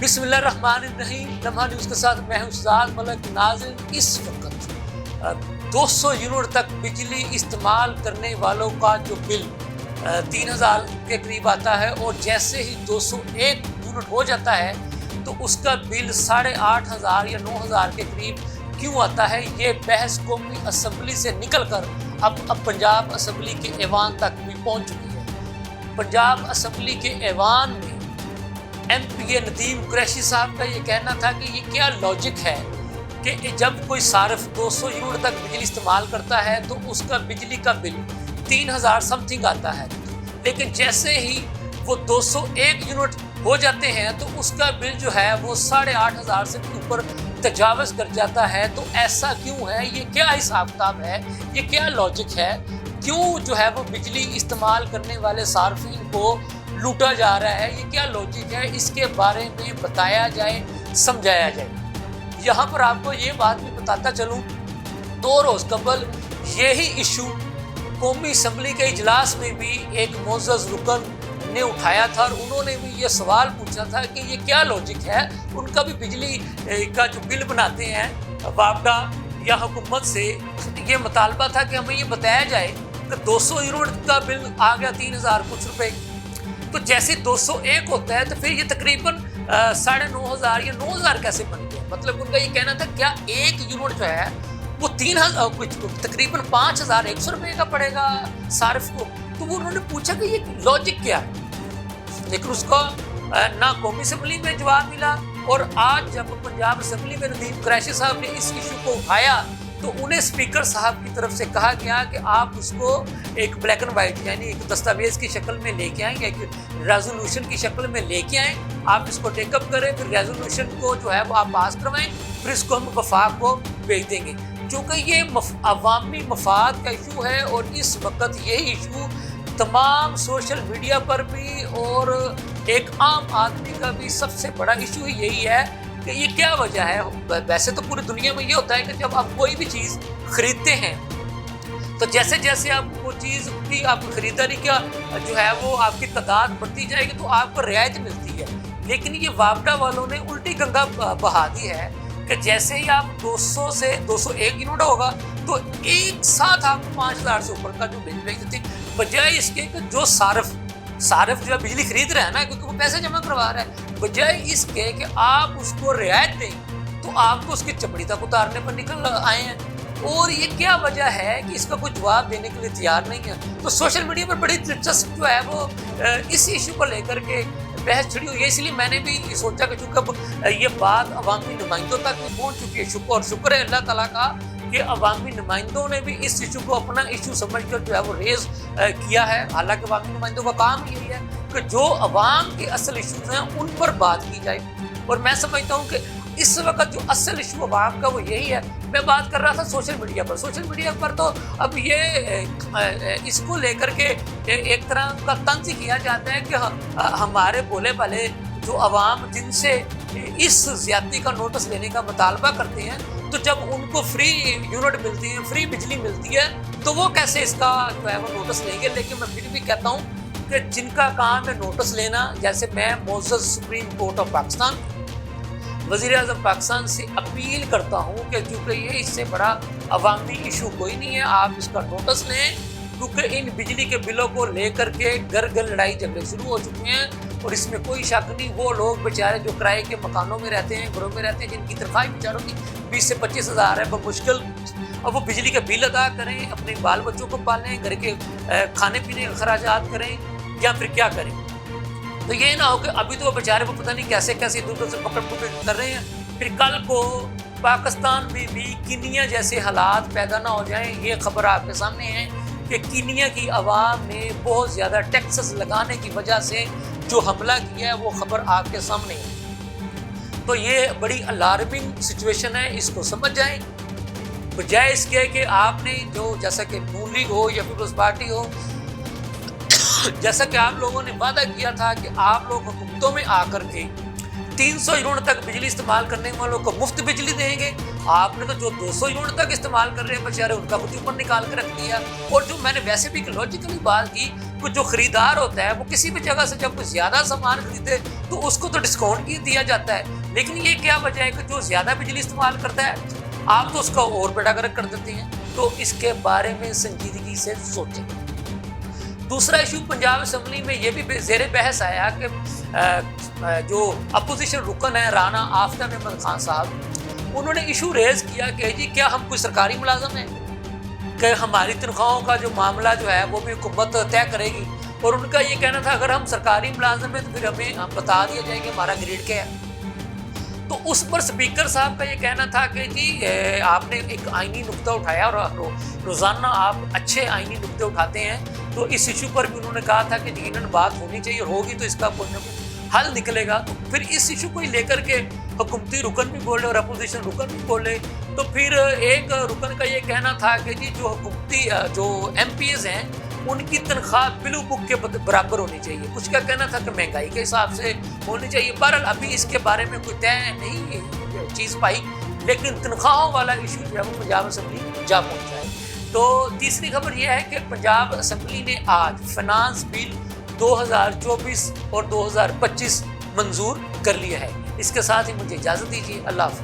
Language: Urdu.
بسم اللہ الرحمن الرحیم۔ لمحہ نیوز کے ساتھ میں ہوں شہزاد ملک۔ ناظرین، اس وقت 200 یونٹ تک بجلی استعمال کرنے والوں کا جو بل 3000 کے قریب آتا ہے، اور جیسے ہی 201 یونٹ ہو جاتا ہے تو اس کا بل 8500 یا 9000 کے قریب کیوں آتا ہے، یہ بحث قومی اسمبلی سے نکل کر اب پنجاب اسمبلی کے ایوان تک بھی پہنچ چکی ہے۔ پنجاب اسمبلی کے ایوان میں ایم پی اے ندیم قریشی صاحب کا یہ کہنا تھا کہ یہ کیا لاجک ہے کہ جب کوئی صارف 200 یونٹ تک بجلی استعمال کرتا ہے تو اس کا بجلی کا بل 3000 سم تھنگ آتا ہے، لیکن جیسے ہی وہ 201 یونٹ ہو جاتے ہیں تو اس کا بل جو ہے وہ 8500 سے اوپر تجاوز کر جاتا ہے۔ تو ایسا کیوں ہے؟ یہ کیا حساب کتاب ہے؟ یہ کیا لاجک ہے؟ کیوں جو ہے وہ بجلی استعمال کرنے والے صارفین کو لوٹا جا رہا ہے؟ یہ کیا لاجک ہے؟ اس کے بارے میں بتایا جائے، سمجھایا جائے۔ یہاں پر آپ کو یہ بات بھی بتاتا چلوں، 2 روز قبل یہی ایشو قومی اسمبلی کے اجلاس میں بھی ایک معزز رکن نے اٹھایا تھا، اور انہوں نے بھی یہ سوال پوچھا تھا کہ یہ کیا لاجک ہے۔ ان کا بھی بجلی کا جو بل بناتے ہیں وابڈا یا حکومت سے یہ مطالبہ تھا کہ ہمیں یہ بتایا جائے کہ 200 یونٹ کا بل آ گیا 3000 کچھ روپے، تو جیسے 201 ہوتا ہے تو پھر یہ تقریباً 9500 یا 9000 کیسے بن گیا؟ مطلب ان کا یہ کہنا تھا کیا ایک یونٹ جو ہے وہ 3000 تقریباً 5100 روپے کا پڑے گا صارف کو؟ تو وہ انہوں نے پوچھا کہ یہ لاجک کیا ہے، لیکن اس کو نہ قومی اسمبلی میں جواب ملا، اور آج جب پنجاب اسمبلی میں ندیم قریشی صاحب نے اس ایشو کو اٹھایا تو انہیں اسپیکر صاحب کی طرف سے کہا گیا کہ آپ اس کو ایک بلیک اینڈ وائٹ یعنی ایک دستاویز کی شکل میں لے کے آئیں، یا ایک ریزولوشن کی شکل میں لے کے آئیں، آپ اس کو ٹیک اپ کریں، پھر ریزولوشن کو جو ہے وہ آپ پاس کروائیں، پھر اس کو ہم وفاق کو بھیج دیں گے، کیونکہ یہ عوامی مفاد کا ایشو ہے۔ اور اس وقت یہی ایشو تمام سوشل میڈیا پر بھی اور ایک عام آدمی کا بھی سب سے بڑا ایشو یہی ہے کہ یہ کیا وجہ ہے۔ ویسے تو پوری دنیا میں یہ ہوتا ہے کہ جب آپ کوئی بھی چیز خریدتے ہیں تو جیسے جیسے آپ وہ چیز کی آپ خریداری کا جو ہے وہ آپ کی تعداد بڑھتی جائے گی تو آپ کو رعایت ملتی ہے، لیکن یہ وابڈا والوں نے الٹی گنگا بہا دی ہے کہ جیسے ہی آپ 200 سے 201 یونٹ ہوگا تو ایک ساتھ آپ 5000 سے اوپر کا جو بل بھیج دیتے ہیں، بجائے اس کے کہ جو صارف جو ہے بجلی خرید رہا ہے نا، کیونکہ وہ پیسے جمع کروا رہا ہے، بجائے اس کے کہ آپ اس کو رعایت دیں تو آپ کو اس کی چپڑی تک اتارنے پر نکل آئے ہیں۔ اور یہ کیا وجہ ہے کہ اس کا کوئی جواب دینے کے لیے تیار نہیں ہے؟ تو سوشل میڈیا پر بڑی دلچسپ جو ہے وہ اس ایشو کو لے کر کے بحث چھڑی ہوئی ہے، اس لیے میں نے بھی سوچا کہ چونکہ اب یہ بات عوامی نمائندوں تک بھی پہنچ چکی ہے، اور شکر ہے اللہ تعالیٰ کا کہ عوامی نمائندوں نے بھی اس ایشو کو اپنا ایشو سمجھ کر جو ہے وہ ریز کیا ہے۔ حالانکہ عوامی نمائندوں کا کام یہی ہے کہ جو عوام کے اصل ایشوز ہیں ان پر بات کی جائے، اور میں سمجھتا ہوں کہ اس وقت جو اصل ایشو عوام کا وہ یہی ہے۔ میں بات کر رہا تھا سوشل میڈیا پر، سوشل میڈیا پر تو اب یہ اس کو لے کر کے ایک طرح کا طنز کیا جاتا ہے کہ ہمارے بولے والے جو عوام جن سے اس زیادتی کا نوٹس لینے کا مطالبہ کرتے ہیں، تو جب ان کو فری یونٹ ملتی ہے، فری بجلی ملتی ہے، تو وہ کیسے اس کا جو ہے وہ نوٹس لیں گے؟ لیکن میں پھر بھی کہتا ہوں کہ جن کا کام ہے نوٹس لینا، جیسے میں معزز سپریم کورٹ آف پاکستان وزیر اعظم پاکستان سے اپیل کرتا ہوں کہ چونکہ یہ اس سے بڑا عوامی ایشو کوئی نہیں ہے، آپ اس کا نوٹس لیں، کیونکہ ان بجلی کے بلوں کو لے کر کے گھر گھر لڑائی جھگڑے شروع ہو چکے ہیں، اور اس میں کوئی شک نہیں وہ لوگ بیچارے جو کرائے کے مکانوں میں رہتے ہیں، گھروں میں رہتے ہیں، جن کی تنخواہ بیچاروں کی 20 سے 25 ہزار ہے بمشکل، اب وہ بجلی کا بل ادا کریں، اپنے بال بچوں کو پالیں، گھر کے کھانے پینے کے اخراجات کریں، یا پھر کیا کریں؟ تو یہ نہ ہو کہ ابھی تو وہ بیچارے کو پتہ نہیں کیسے کیسے دور سے پکڑ کر رہے ہیں، پھر کل کو پاکستان میں بھی کینیا جیسے حالات پیدا نہ ہو جائیں۔ یہ خبر آپ کے سامنے ہے کہ کینیا کی عوام نے بہت زیادہ ٹیکسز لگانے کی وجہ سے جو حملہ کیا ہے وہ خبر آپ کے سامنے ہے۔ تو یہ بڑی الارمنگ سچویشن ہے، اس کو سمجھ جائیں، بجائے اس کے کہ آپ نے جو جیسا کہ نون لیگ ہو یا پیپلز پارٹی ہو، جیسا کہ آپ لوگوں نے وعدہ کیا تھا کہ آپ لوگ حکومتوں میں آ کر کے 300 یونٹ تک بجلی استعمال کرنے والوں کو مفت بجلی دیں گے، آپ نے تو جو 200 یونٹ تک استعمال کر رہے ہیں بیچارے ان کا کچھ اوپر نکال کے رکھ دیا۔ اور جو میں نے ویسے بھی لاجیکلی بات کی کو جو خریدار ہوتا ہے وہ کسی بھی جگہ سے جب زیادہ سامان خریدے تو اس کو تو ڈسکاؤنٹ بھی دیا جاتا ہے، لیکن یہ کیا وجہ ہے کہ جو زیادہ بجلی استعمال کرتا ہے آپ تو اس کا اور بیڑا گرک کر دیتے ہیں۔ تو اس کے بارے میں سنجیدگی سے سوچیں۔ دوسرا ایشو پنجاب اسمبلی میں یہ بھی زیر بحث آیا کہ جو اپوزیشن رکن ہے رانا آفتاب احمد خان صاحب، انہوں نے ایشو ریز کیا کہ جی کیا ہم کوئی سرکاری ملازم ہیں کہ ہماری تنخواہوں کا جو معاملہ جو ہے وہ بھی حکومت طے کرے گی، اور ان کا یہ کہنا تھا اگر ہم سرکاری ملازم ہیں تو پھر ہمیں بتا دیا جائے کہ ہمارا گریڈ کیا ہے۔ تو اس پر اسپیکر صاحب کا یہ کہنا تھا کہ جی آپ نے ایک آئینی نقطہ اٹھایا اور روزانہ آپ اچھے آئینی نقطے اٹھاتے ہیں، تو اس ایشو پر بھی انہوں نے کہا تھا کہ یقیناً بات ہونی چاہیے اور ہوگی تو اس کا کوئی نہ کوئی حل نکلے گا۔ تو پھر اس ایشو کو لے کر کے حکومتی رکن بھی بولے اور اپوزیشن رکن بھی بولے، تو پھر ایک رکن کا یہ کہنا تھا کہ جی جو حکومتی جو ایم پی ایز ہیں ان کی تنخواہ بلو بک کے برابر ہونی چاہیے، کچھ کا کہنا تھا کہ مہنگائی کے حساب سے ہونی چاہیے۔ بہرحال ابھی اس کے بارے میں کوئی طے نہیں چیز پائی، لیکن تنخواہوں والا ایشو جو ہے وہ پنجاب اسمبلی جا پہنچا ہے۔ تو تیسری خبر یہ ہے کہ پنجاب اسمبلی نے آج فنانس بل 2024 اور 2025 منظور کر لیا ہے۔ اس کے ساتھ ہی مجھے اجازت دیجیے، اللہ حافظ۔